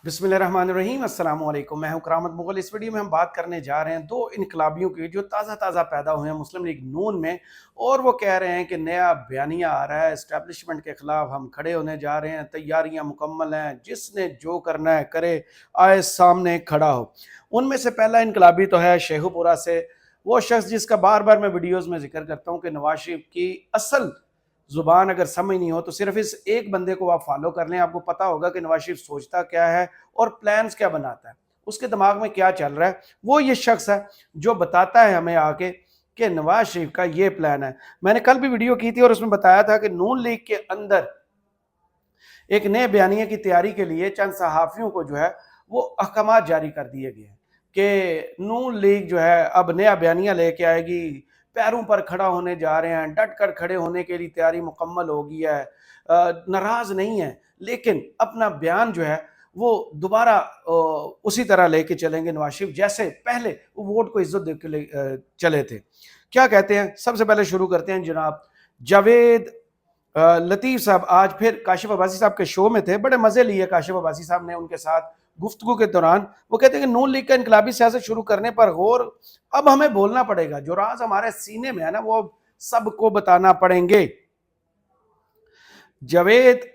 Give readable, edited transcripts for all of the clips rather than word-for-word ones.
बिस्मिल्लाहिर्रहमानिर्रहीम। अस्सलाम वालेकुम। मैं हूं करामत मुगल। इस वीडियो में हम बात करने जा रहे हैं दो इनकलाबियों की जो ताज़ा पैदा हुए हैं मुस्लिम लीग नून में, और वो कह रहे हैं कि नया बयानिया आ रहा है, इस्टेब्लिशमेंट के ख़िलाफ़ हम खड़े होने जा रहे हैं, तैयारियां मुकम्मल हैं, जिसने जो करना है करे, आए सामने खड़ा हो। उनमें से पहला इनकलाबी तो है शेखुपुरा से, वो शख्स जिसका बार बार मैं वीडियोज़ में जिक्र करता हूँ कि नवाज शरीफ की असल ज़ुबान अगर समझ नहीं हो तो सिर्फ इस एक बंदे को आप फॉलो कर लें, आपको पता होगा कि नवाज शरीफ सोचता क्या है और प्लान्स क्या बनाता है, उसके दिमाग में क्या चल रहा है। वो ये शख्स है जो बताता है हमें आके कि नवाज शरीफ का ये प्लान है। मैंने कल भी वीडियो की थी और उसमें बताया था कि नून लीग के अंदर एक नए बयानिए की तैयारी के लिए चंद सहाफ़ियों को जो है वो अहकामात जारी कर दिए गए हैं कि नून लीग जो है अब नया बयानिया लेके आएगी, पैरों पर खड़ा होने जा रहे हैं, डट कर खड़े होने के लिए तैयारी मुकम्मल हो गई है, नाराज़ नहीं है, लेकिन अपना बयान जो है वो दोबारा उसी तरह लेके चलेंगे नवाज शरीफ जैसे पहले वो वोट को इज्जत दे के चले थे। क्या कहते हैं, सबसे पहले शुरू करते हैं जनाब जावेद लतीफ़ साहब। आज फिर काशिफ अब्बासी साहब के शो में थे, बड़े मज़े लिए काशिफ अब्बासी साहब ने उनके साथ गुफ्तगू के दौरान। वो कहते हैं कि नून लीग का इनकलाबी सियासत शुरू करने पर गौर अब हमें बोलना पड़ेगा, जो राज हमारे सीने में है ना वो सबको बताना पड़ेंगे। जावेद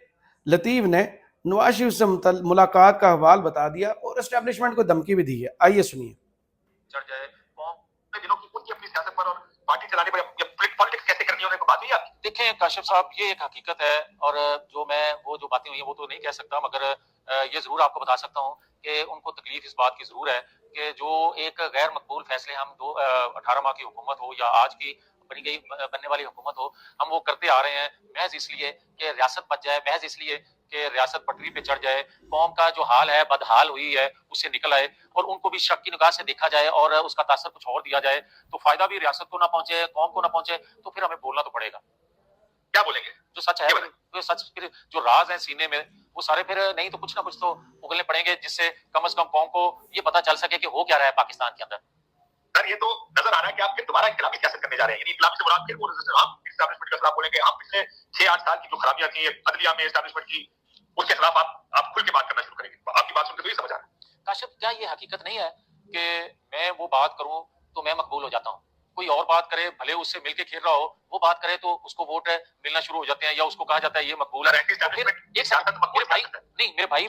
लतीफ़ ने नवाज शरीफ से मुलाकात का हवाल बता दिया और एस्टेब्लिशमेंट को धमकी भी दी है। आइए सुनिए। चढ़ जाए दिनों की उनकी अपनी सियासत पर और पार्टी चलाने पर पॉलिटिक्स कैसे करनी है, बात हुई आपकी। देखें काशिफ साहब, ये एक हकीकत है और जो बातें हुई हैं वो तो नहीं कह सकता, मगर ये जरूर आपको बता सकता हूँ कि उनको तकलीफ इस बात की जरूर है कि जो एक गैर मकबूल फैसले हम 18 माह की हुकूमत हो या आज की बनने वाली हुकूमत हो, हम वो करते आ रहे हैं महज इसलिए कि रियासत बच जाए, महज इसलिए कि रियासत पटरी पे चढ़ जाए, कौम का जो हाल है बदहाल हुई है उससे निकल आए और उनको भी शक की निगाह से देखा जाए और उसका तासर कुछ और दिया जाए, तो फायदा भी रियासत को ना पहुंचे, कौम को ना पहुंचे, तो फिर हमें बोलना तो पड़ेगा। क्या बोलेंगे? जो सच है, तो सच, फिर जो राज है सीने में वो सारे फिर नहीं तो कुछ ना कुछ तो उगलने पड़ेंगे, जिससे कम से कम कौम को ये पता चल सके कि हो क्या रहा है पाकिस्तान के अंदर। सर, ये तो नजर आ रहा है कि आप फिर दोबारा इनकलाबी सियासत करने जा रहे हैं, यानी इनकलाब से मुराद फिर वो एस्टैब्लिशमेंट के खिलाफ बोलेंगे। आप पिछले 6-8 साल की जो खराबियां थी अदलिया में एस्टैब्लिशमेंट की, उसके खिलाफ आप खुल के बात करना शुरू करेंगे। आपकी बात सुनकर तो ये समझ आ रहा है। काशिफ, क्या ये हकीकत नहीं है कि मैं वो बात करूं तो मैं मकबूल हो जाता हूं, कोई और बात करे भले उससे मिलके खेल रहा हो, वो बात करे तो उसको वोट मिलना शुरू हो जाते हैं या उसको कहा जाता है ये मकबूल है। फिर एक साथ मेरे भाई नहीं मेरे भाई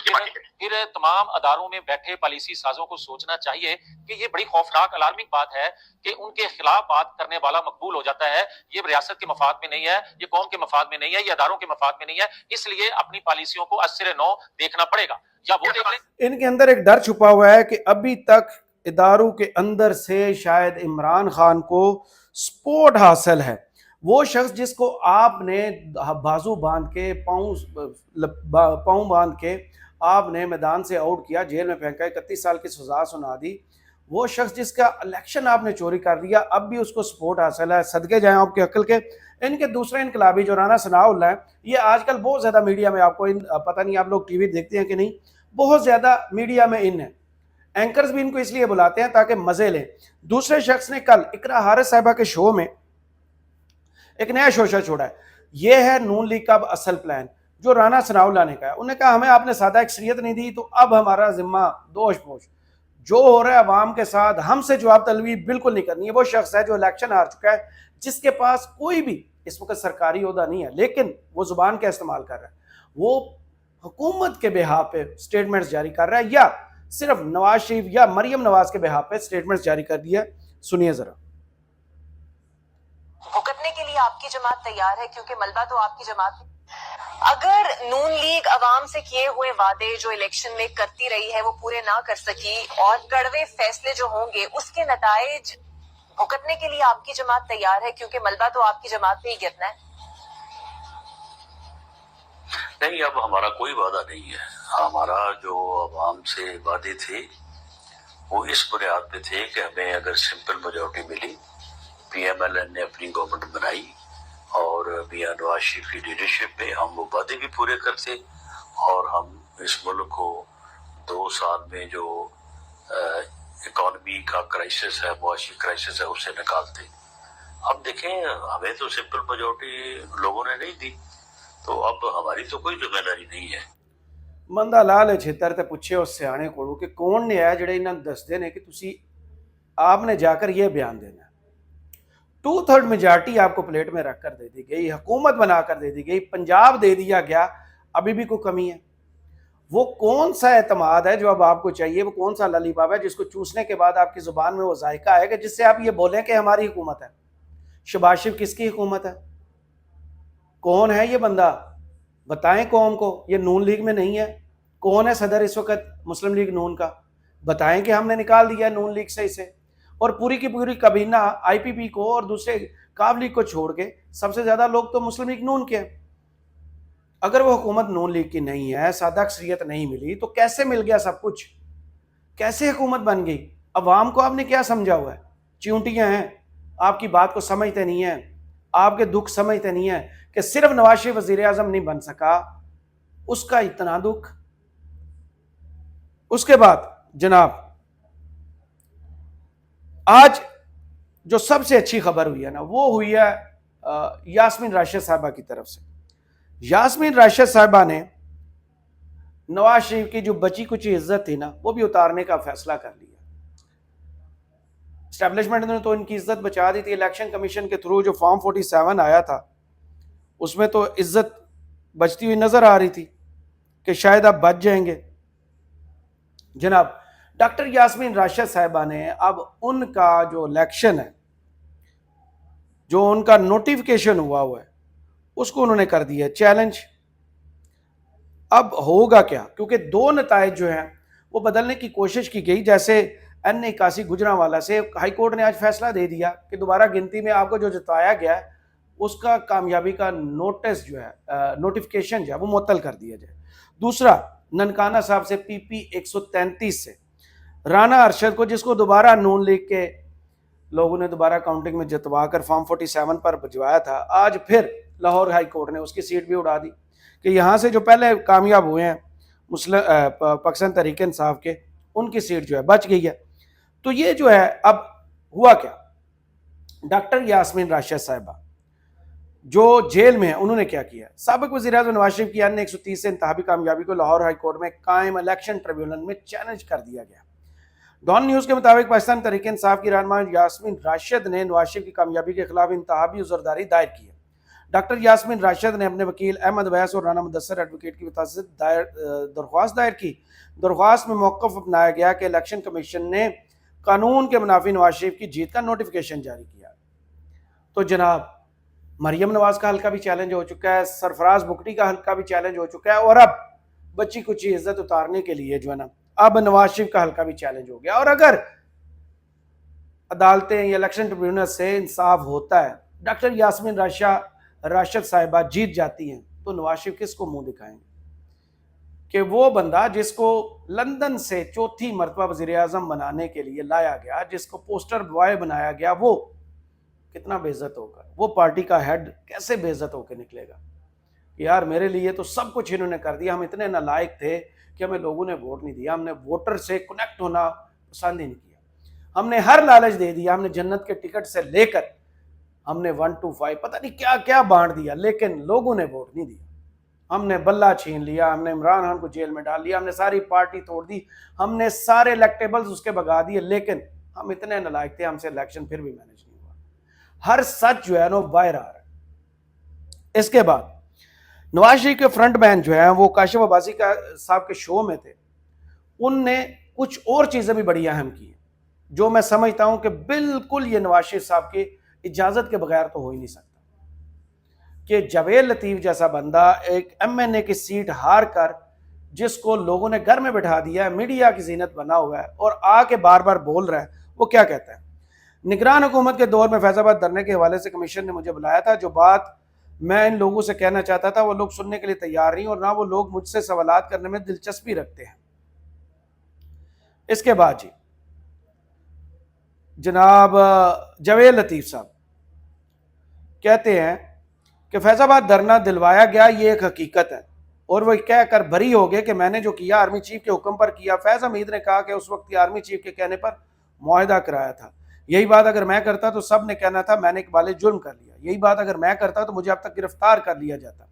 फिर तमाम अदारों में बैठे पॉलिसी साजों को सोचना चाहिए कि ये बड़ी खौफनाक अलार्मिंग बात है कि उनके खिलाफ बात करने वाला मकबूल हो जाता है। ये रियासत के मफाद में नहीं है, ये कौम के मफाद में नहीं है, ये अदारों के मफाद में नहीं है, इसलिए अपनी पॉलिसियों को अस्सिर नौ देखना पड़ेगा या वो देख लें। इनके अंदर एक डर छुपा हुआ है कि अभी तक इदारों के अंदर से शायद इमरान खान को सपोर्ट हासिल है। वो शख्स जिसको आपने बाजू बांध के पाँव बांध के आपने मैदान से आउट किया, जेल में फेंका, 31 साल की सजा सुना दी, वो शख्स जिसका इलेक्शन आपने चोरी कर दिया, अब भी उसको सपोर्ट हासिल है। सदके जाएं आपके अक्ल के। इनके दूसरे इनकलाबी जो राना सनाउल्लाह है, ये आजकल बहुत ज़्यादा मीडिया में, आपको पता नहीं आप लोग टीवी देखते हैं कि नहीं, बहुत ज़्यादा मीडिया में इन है। एंकर्स भी इनको इसलिए बुलाते हैं ताकि मजे लें। दूसरे शख्स ने कल इकरा हारिस साहिबा के शो में एक नया शोशा छोड़ा है। यह है नून लीग का असल प्लान जो राना सनाउल्लाह ने कहा। उन्होंने कहा हमें आपने सादा अक्सरियत नहीं दी तो अब हमारा जिम्मा दोष पोष जो हो रहा है अवाम के साथ, हमसे जवाब तलबी बिल्कुल नहीं करनी है। वो शख्स है जो इलेक्शन हार चुका है, जिसके पास कोई भी इस वक्त सरकारी ओहदा नहीं है, लेकिन वो जुबान का इस्तेमाल कर रहा है, वो हुकूमत के बिहाफ पे स्टेटमेंट्स जारी कर रहा है या सिर्फ नवाज शरीफ या मरियम नवाज के बिहाफ पे स्टेटमेंट्स जारी कर दिया। सुनिए जरा। भुगतने के लिए आपकी जमात तैयार है क्योंकि मलबा तो आपकी जमात। अगर नून लीग अवाम से किए हुए वादे जो इलेक्शन में करती रही है वो पूरे ना कर सकी और कड़वे फैसले जो होंगे उसके नताइज भुगतने के लिए आपकी जमात तैयार है क्योंकि मलबा तो आपकी जमात पे ही गिरना है। नहीं, अब हमारा कोई वादा नहीं है। हमारा जो अवाम से वादे थे वो इस बुनियाद पे थे कि हमें अगर सिंपल मेजॉरिटी मिली, PMLN ने अपनी गवर्नमेंट बनाई और मियां नवाज शरीफ की लीडरशिप में हम वो वादे भी पूरे करते और हम इस मुल्क को 2 साल में जो इकॉनमी का क्राइसिस है, मुआशी क्राइसिस है, उससे निकालते। अब देखें, हमें तो सिंपल मेजॉरिटी लोगों ने नहीं दी, तो अब हमारी तो कोई जिम्मेदारी नहीं है। ਬੰਦਾ ਲਾ ਲੈ ਛੇਤਰ ਤੇ ਪੁੱਛੇ ਉਸ ਸਿਆਣੇ ਕੋਲੋਂ ਕਿ ਕੌਣ ਨੇ ਹੈ ਜਿਹੜੇ ਇਹਨਾਂ ਨੂੰ ਦੱਸਦੇ ਨੇ ਕਿ ਤੁਸੀਂ आपने जाकर ये बयान देना। 2/3 मेजॉरिटी आपको प्लेट में रख कर दे दी गई, हुकूमत बनाकर दे दी गई, पंजाब दे दिया गया, अभी भी कोई कमी है। वो कौन सा एतमाद है जो अब आपको चाहिए, वो कौन सा ललीपॉप है जिसको चूसने के बाद आपकी जुबान में वो जायका आएगा जिससे आप ये बोलें कि हमारी हुकूमत है। शहबाज शरीफ किसकी हुकूमत है? कौन है ये बंदा? बताएं कौम को। ये नून लीग में नहीं है। कौन है सदर इस वक्त मुस्लिम लीग नून का? बताएं कि हमने निकाल दिया नून लीग से इसे। और पूरी की पूरी कबीना आईपीपी को और दूसरे काफ लीग को छोड़ के सबसे ज्यादा लोग तो मुस्लिम लीग नून के हैं। अगर वो हुकूमत नून लीग की नहीं है, सादा अक्सरियत नहीं मिली, तो कैसे मिल गया सब कुछ? कैसे हुकूमत बन गई? अवाम को आपने क्या समझा हुआ है? चिंटियां हैं, आपकी बात को समझते नहीं है, आपके दुख समझते नहीं है कि सिर्फ नवाज शरीफ वजीर आजम नहीं बन सका, उसका इतना दुख। उसके बाद जनाब आज जो सबसे अच्छी खबर हुई है ना, वो हुई है यास्मीन राशिद साहिबा की तरफ से। यास्मीन राशिद साहिबा ने नवाज शरीफ की जो बची कुछ इज्जत थी ना, वो भी उतारने का फैसला कर लिया। एस्टेब्लिशमेंट ने तो इनकी इज्जत बचा दी थी। इलेक्शन कमीशन के थ्रू जो फॉर्म 47 आया था, उसमें तो इज्जत बचती हुई नजर आ रही थी कि शायद अब बच जाएंगे। जनाब डॉक्टर यास्मीन राशिद साहिबा ने अब उनका जो इलेक्शन है, जो उनका नोटिफिकेशन हुआ है, उसको उन्होंने कर दिया चैलेंज। अब होगा क्या? क्योंकि दो नताइज जो हैं वो बदलने की कोशिश की गई। जैसे N81 गुजरांवाला से हाई कोर्ट ने आज फैसला दे दिया कि दोबारा गिनती में आपको जो जताया गया है उसका कामयाबी का नोटिस जो है, नोटिफिकेशन जो है वो मुअत्तल कर दिया जाए। दूसरा, ननकाना साहब से PP 133 से राना अरशद को, जिसको दोबारा नून लीग के लोगों ने दोबारा काउंटिंग में जतवा कर फॉर्म 47 पर भिजवाया था, आज फिर लाहौर हाई कोर्ट ने उसकी सीट भी उड़ा दी कि यहाँ से जो पहले कामयाब हुए हैं मुस्लिम पाकिस्तान तहरीक इंसाफ के, उनकी सीट जो है बच गई है। तो ये जो है अब हुआ क्या, डॉक्टर यास्मीन राशिद साहिबा जो जेल में है, उन्होंने क्या किया? साबिक वज़ीर-ए-आज़म नवाज शरीफ की N130 से इंतहाबी कामयाबी को लाहौर हाई कोर्ट में कायम इलेक्शन ट्रिब्यूनल में चैलेंज कर दिया गया। डॉन न्यूज़ के मुताबिक पाकिस्तान तहरीक इंसाफ की रहनुमा यास्मीन राशिद ने नवाज शरीफ की कामयाबी के खिलाफ इंतहाबी उज़रदारी दायर की है। डॉक्टर यास्मीन राशिद ने अपने वकील अहमद वैस और राना मुदस्सर एडवोकेट की वजह से दरख्वास्त दायर की। दरख्वास्त में मौक़िफ़ अपनाया गया कि इलेक्शन कमीशन ने कानून के मुनाफी नवाज शरीफ की जीत का नोटिफिकेशन जारी किया। तो जनाब मरियम नवाज का हल्का भी चैलेंज हो चुका है, सरफराज बुकटी का हल्का भी चैलेंज हो चुका है, और अब बच्ची कुछ इज्जत उतारने के लिए जो है ना, अब नवाज शरीफ का हल्का भी चैलेंज हो गया। और अगर अदालतें या इलेक्शन ट्रिब्यूनल से इंसाफ होता है, डॉक्टर यास्मीन राशिद साहिबा जीत जाती हैं, तो नवाज शरीफ किसको मुंह दिखाएंगे कि वो बंदा जिसको लंदन से चौथी मरतबा वज़ीर आज़म बनाने के लिए लाया गया, जिसको पोस्टर बॉय बनाया गया, वो कितना बेइज्जत होगा? वो पार्टी का हेड कैसे बेइज्जत होकर निकलेगा? यार मेरे लिए तो सब कुछ इन्होंने कर दिया, हम इतने नालायक थे कि हमें लोगों ने वोट नहीं दिया, हमने वोटर से कनेक्ट होना पसंद ही नहीं किया, हमने हर लालच दे दिया, हमने जन्नत के टिकट से लेकर हमने 1 to 5 पता नहीं क्या क्या बांट दिया, लेकिन लोगों ने वोट नहीं दिया। हमने बल्ला छीन लिया, हमने इमरान खान को जेल में डाल लिया, हमने सारी पार्टी तोड़ दी, हमने सारे इलेक्टेबल्स उसके भगा दिए, लेकिन हम इतने नालायक थे, हमसे इलेक्शन फिर भी मैनेज नहीं हुआ। हर सच जो है ना बाहर आ रहा है। इसके बाद नवाज शरीफ के फ्रंट मैन जो है वो काशिफ अब्बासी का साहब के शो में थे, उनने कुछ और चीजें भी बड़ी अहम की जो मैं समझता हूं कि बिल्कुल ये नवाज शरीफ साहब की इजाजत के बगैर तो हो ही नहीं सकता कि जावेद लतीफ जैसा बंदा एक MNA की सीट हार कर, जिसको लोगों ने घर में बैठा दिया है, मीडिया की जीनत बना हुआ है, और आके बार बार बोल रहा है, वो क्या कहता है? निगरान हुकूमत के दौर में फैजाबाद धरने के हवाले से कमीशन ने मुझे बुलाया था, जो बात मैं इन लोगों से कहना चाहता था वो लोग सुनने के लिए तैयार नहीं, और ना वो लोग मुझसे सवालात करने में दिलचस्पी रखते हैं। इसके बाद जी जनाब जावेद लतीफ साहब कहते हैं कि फैजाबाद धरना दिलवाया गया, ये एक हकीकत है, और वो कह कर भरी हो गए कि मैंने जो किया आर्मी चीफ के हुक्म पर किया। फैज हमीद ने कहा कि उस वक्त आर्मी चीफ के कहने पर मुआहदा कराया था, यही बात अगर मैं करता तो सब ने कहना था मैंने इकबाल जुर्म कर लिया, यही बात अगर मैं करता तो मुझे अब तक गिरफ्तार कर लिया जाता।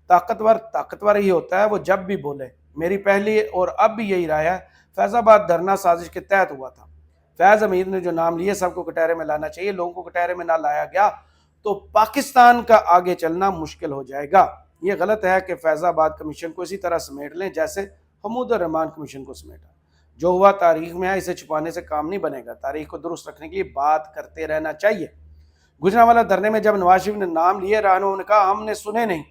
ताकतवर ताकतवर ही होता है, वो जब भी बोले میری پہلی اور اب بھی یہی رائے ہے، فیض آباد دھرنا سازش کے تحت ہوا تھا، فیض حمید نے جو نام لیے سب کو کٹہرے میں لانا چاہیے، لوگوں کو کٹہرے میں نہ لایا گیا تو پاکستان کا آگے چلنا مشکل ہو جائے گا۔ یہ غلط ہے کہ فیض آباد کمیشن کو اسی طرح سمیٹ لیں جیسے حمود الرحمان کمیشن کو سمیٹا، جو ہوا تاریخ میں ہے، اسے چھپانے سے کام نہیں بنے گا، تاریخ کو درست رکھنے کے لیے بات کرتے رہنا چاہیے۔ گجرانوالہ دھرنے میں جب نواز شریف نے نام لیے، رہنماؤں نے کہا ہم نے سنے نہیں،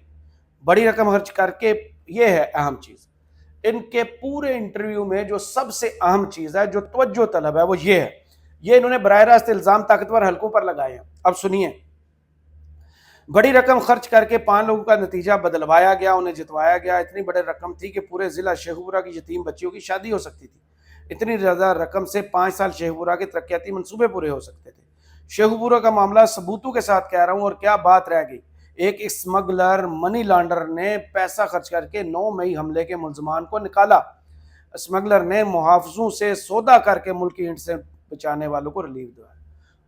بڑی رقم خرچ کر کے، یہ ہے اہم چیز۔ ان کے پورے انٹرویو میں جو سب سے اہم چیز ہے، جو توجہ طلب ہے، وہ یہ ہے، یہ انہوں نے براہ راست الزام طاقتور حلقوں پر لگائے ہیں۔ اب سنیے، بڑی رقم خرچ کر کے 5 لوگوں کا نتیجہ بدلوایا گیا، انہیں جتوایا گیا، اتنی بڑی رقم تھی کہ پورے ضلع شیخوپورہ کی یتیم بچیوں کی شادی ہو سکتی تھی، اتنی زیادہ رقم سے 5 سال شیخوپورہ کے ترقیاتی منصوبے پورے ہو سکتے تھے۔ شیخوپورہ کا معاملہ ثبوتوں کے ساتھ کہہ رہا ہوں، اور کیا بات رہ گئی، ایک اسمگلر منی لانڈر نے پیسہ خرچ کر کے 9 مئی حملے کے ملزمان کو نکالا۔ اسمگلر نے محافظوں سے سودا کر کے ملک کی اینٹ سے بچانے والوں کو ریلیف دیا،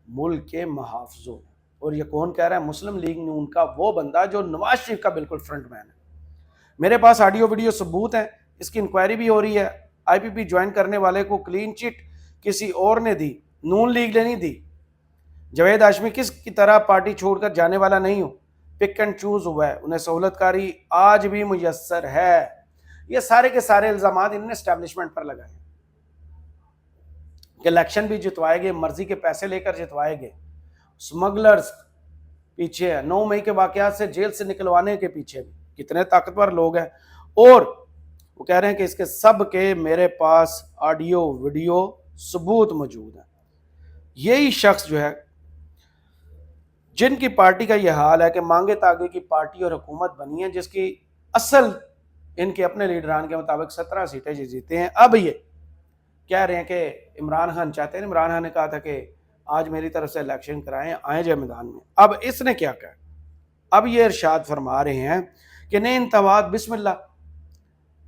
ملک کے محافظوں، اور یہ کون کہہ رہا ہے؟ مسلم لیگ نون کا وہ بندہ جو نواز شریف کا بالکل فرنٹ مین ہے۔ میرے پاس آڈیو ویڈیو ثبوت ہیں، اس کی انکوائری بھی ہو رہی ہے۔ آئی پی پی جوائن کرنے والے کو کلین چٹ کسی اور نے دی، نون لیگ نے نہیں دی۔ جاوید ہاشمی کس کی طرح پارٹی چھوڑ کر جانے والا نہیں ہوں، پک اینڈ چوز ہوا ہے، انہیں سہولت کاری آج بھی میسر ہے۔ یہ سارے کے سارے الزامات انہوں نے اسٹیبلشمنٹ پر لگائے کہ الیکشن بھی جتوائے گئے، مرضی کے پیسے لے کر جتوائے گئے، اسمگلرز پیچھے ہے، 9 مئی کے واقعات سے جیل سے نکلوانے کے پیچھے بھی کتنے طاقتور لوگ ہیں، اور وہ کہہ رہے ہیں کہ اس کے سب کے میرے پاس آڈیو ویڈیو ثبوت موجود ہیں۔ یہی شخص جو ہے جن کی پارٹی کا یہ حال ہے کہ مانگے تاگے کی پارٹی اور حکومت بنی ہے، جس کی اصل ان کے اپنے لیڈران کے مطابق 17 سیٹیں جیتے ہیں، اب یہ کہہ رہے ہیں کہ عمران خان چاہتے ہیں، عمران خان نے کہا تھا کہ آج میری طرف سے الیکشن کرائیں، آئیں جائے میدان میں۔ اب اس نے کیا کہا؟ اب یہ ارشاد فرما رہے ہیں کہ نئے انتخابات بسم اللہ،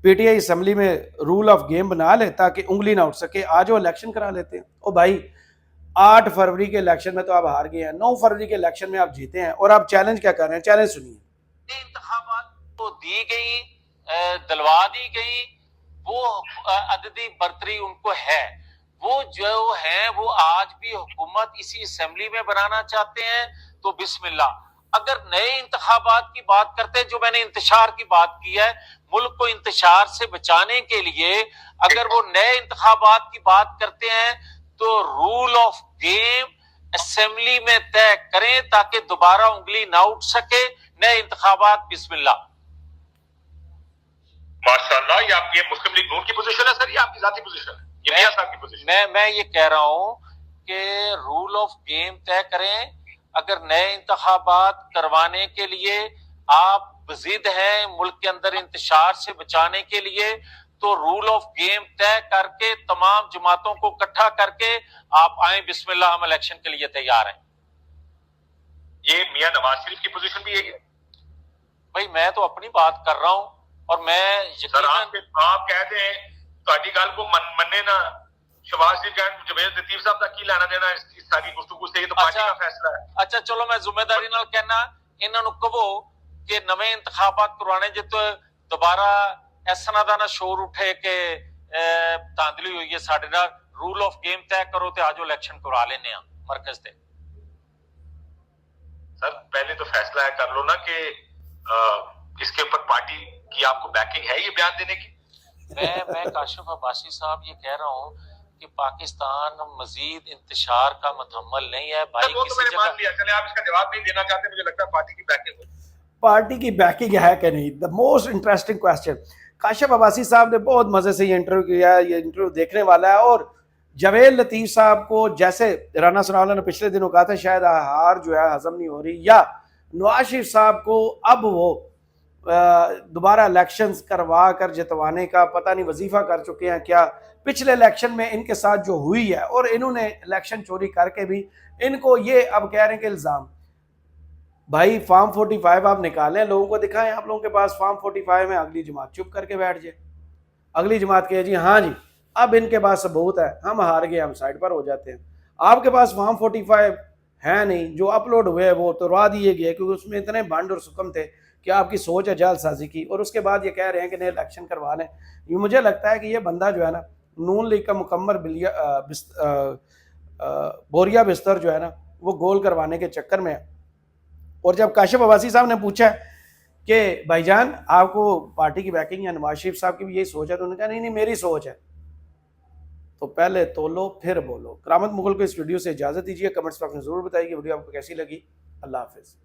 پی ٹی آئی اسمبلی میں رول آف گیم بنا لے تاکہ انگلی نہ اٹھ سکے، آج وہ الیکشن کرا لیتے ہیں۔ او بھائی، 8 فروری کے الیکشن میں تو آپ ہار گئے ہیں، 9 فروری کے الیکشن میں آپ جیتے ہیں، اور آپ چیلنج کیا کر رہے ہیں؟ چیلنج سنیے۔ انتخابات کو دی گئی، دلوا دی گئی، وہ عددی برتری ان کو ہے، وہ جو ہیں وہ آج بھی حکومت اسی اسمبلی میں بنانا چاہتے ہیں، تو بسم اللہ۔ اگر نئے انتخابات کی بات کرتے ہیں، جو میں نے انتشار کی بات کی ہے، ملک کو انتشار سے بچانے کے لیے اگر وہ نئے انتخابات کی بات کرتے ہیں تو رول آف گیم اسمبلی میں طے کریں تاکہ دوبارہ انگلی نہ اٹھ سکے، نئے انتخابات بسم اللہ۔ ماشاءاللہ، یہ آپ کی مسلم لیگ نون کی پوزیشن ہے سر، یہ آپ کی ذاتی پوزیشن ہے؟ یہ میاں صاحب کی پوزیشن۔ میں یہ کہہ رہا ہوں کہ رول آف گیم طے کریں، اگر نئے انتخابات کروانے کے لیے آپ بضد ہیں ملک کے اندر انتشار سے بچانے کے لیے، تو رول آف گیم طے کر کے تمام جماعتوں کو اکٹھا کر کے آپ آئیں، بسم اللہ، ہم الیکشن کے لیے تیار ہیں۔ یہ میاں نواز شریف کی پوزیشن بھی یہی ہے؟ بھائی میں تو اپنی بات کر رہا ہوں، اور میں آپ کہتے ہیں تہاڈی گل کو مننے نہ، شہباز شریف کہتے جاوید لطیف صاحب کا کی لینا دینا اس ساری گفتگو سے، یہ تو پارٹی کا فیصلہ ہے۔ اچھا چلو، میں ذمہ داری نال کہنا، انہاں نوں کہو کہ نویں انتخابات کروانے جے تو دوبارہ اس طرح دا نہ شور اٹھے کہ دھاندلی ہوئی ہے ساڈے نال، رول آف گیم طے کرو تے آجو الیکشن کروا لینے ہاں مرکز تے۔ سر پہلے تو فیصلہ ہے کر لو نا کہ اس کے اوپر پارٹی کی آپ کو بیکنگ ہے یہ بیان دینے کی۔ میں کاشف عباسی صاحب یہ کہہ رہا ہوں کہ پاکستان مزید انتشار کا متحمل نہیں ہے بھائی، وہ تو میں نے مان لیا، چلے آپ اس کا جواب نہیں دینا چاہتے، مجھے لگتا ہے پارٹی کی بیکنگ ہو۔ پارٹی کی بیکنگ ہے کہ نہیں؟ The most interesting question. Kashif Abbasi صاحب نے بہت مزے سے یہ انٹرویو کیا ہے، یہ انٹرویو دیکھنے والا ہے، اور جاوید لطیف صاحب کو جیسے رانا ثناءاللہ نے پچھلے دنوں کہا تھا شاید ہار جو ہے ہضم نہیں ہو رہی، یا نواز شریف صاحب کو اب وہ دوبارہ الیکشنز کروا کر جتوانے کا پتہ نہیں وظیفہ کر چکے ہیں کیا۔ پچھلے الیکشن میں ان کے ساتھ جو ہوئی ہے، اور انہوں نے الیکشن چوری کر کے بھی ان کو یہ اب کہہ رہے ہیں کہ الزام، بھائی فارم 45 آپ نکالیں، لوگوں کو دکھائیں، آپ لوگوں کے پاس فارم 45 میں، اگلی جماعت چپ کر کے بیٹھ جائے، اگلی جماعت کہے جی ہاں جی اب ان کے پاس ثبوت ہے، ہم ہار گئے، ہم سائڈ پر ہو جاتے ہیں۔ آپ کے پاس فارم 45 ہے نہیں، جو اپلوڈ ہوئے وہ توڑوا دیے گئے کیونکہ اس میں اتنے بانڈ اور سکم تھے کیا آپ کی سوچ ہے جعل سازی کی؟ اور اس کے بعد یہ کہہ رہے ہیں کہ نئے الیکشن کروا لیں. یہ مجھے لگتا ہے کہ یہ بندہ جو ہے نا نون لیگ کا مکمل بوریا بستر جو ہے نا وہ گول کروانے کے چکر میں ہے. اور جب کاشف عباسی صاحب نے پوچھا کہ بھائی جان آپ کو پارٹی کی بیکنگ یا نواز شریف صاحب کی بھی یہی سوچ ہے، تو انہوں نے کہا نہیں میری سوچ ہے. تو پہلے تولو پھر بولو. کرامت مغل کو اس ویڈیو سے اجازت دیجیے. کمنٹس باکس میں ضرور بتائیے کہ ویڈیو آپ کو کیسی لگی. اللہ حافظ.